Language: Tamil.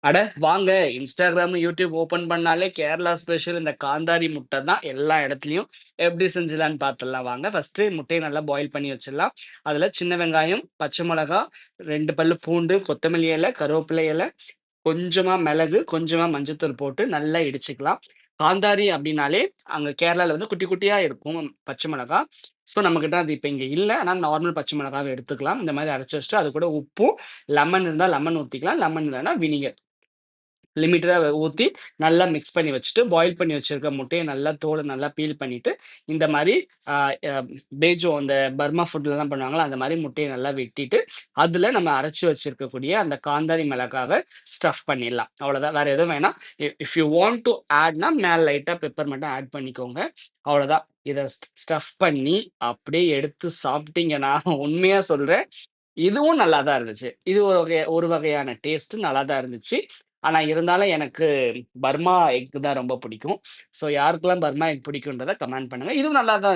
அட வாங்க Instagram, YouTube ஓப்பன் பண்ணாலே கேரளா ஸ்பெஷல் இந்த காந்தாரி முட்டை தான் எல்லா இடத்துலயும். எப்படி செஞ்சுலான்னு பார்த்துடலாம் வாங்க. ஃபர்ஸ்ட்டு முட்டைய நல்லா பாயில் பண்ணி வச்சுடலாம். அதில சின்ன வெங்காயம், பச்சை மிளகா, 2 பல்லு பூண்டு, கொத்தமல்லி இலை, கருவேப்பிலை இலை, கொஞ்சமா மிளகு, கொஞ்சமா மஞ்சத்தூள் போட்டு நல்லா இடிச்சுக்கலாம். காந்தாரி அப்படின்னாலே, அங்க கேரளால வந்து குட்டி குட்டியா இருக்கும் பச்சை மிளகா. ஸோ நம்மகிட்ட அது இப்ப இங்க இல்ல. அதனால நார்மல் பச்சை மிளகாவ எடுத்துக்கலாம். இந்த மாரி அரைச்சு வச்சுட்டு, அது கூட உப்பும், லெமன் இருந்தா லெமன் ஊத்திக்கலாம். லெமன் இல்லன்னா வினிகர். லிமிட்டடா ஊத்தி, நல்லா மிக்ஸ் பண்ணி வச்சுட்டு, பாயில் பண்ணி வச்சிருக்க முட்டைய நல்லா தோல நல்லா பீல் பண்ணிட்டு, இந்த மாரி அ அ பேஜோ அந்த பர்மா ஃபுட்லலாம் பண்ணுவாங்கல்ல, அந்த மாரி முட்டைய நல்லா வெட்டிட்டு, அதுல நம்ம அரைச்சு வச்சிருக்கக்கூடிய அந்த காந்தாரி மிளகாவ ஸ்டஃப் பண்ணிடலாம். அவ்வளோதான். வேற எதுவும் வேணாம். இஃப் யூ வாண்ட் டூ ஆட்னா மேல லைட்டா பெப்பர் மட்டும் ஆட் பண்ணிக்கோங்க. அவ்வளோதான். இத ஸ்டஃப் பண்ணி அப்படியே எடுத்து சாப்பிட்டீங்கன்னா, உண்மையா சொல்றேன், இதுவும் நல்லா தான் இருந்துச்சு. இது ஒரு வகையான டேஸ்ட் நல்லா தான் இருந்துச்சு. ஆனா இருந்தாலும் எனக்கு பர்மா எக் தான் ரொம்ப பிடிக்கும். ஸோ யாருக்கெல்லாம் பர்மா எக் பிடிக்கும்ன்றத கமெண்ட் பண்ணுங்க. இதுவும் நல்லா தான் இருந்துச்சு.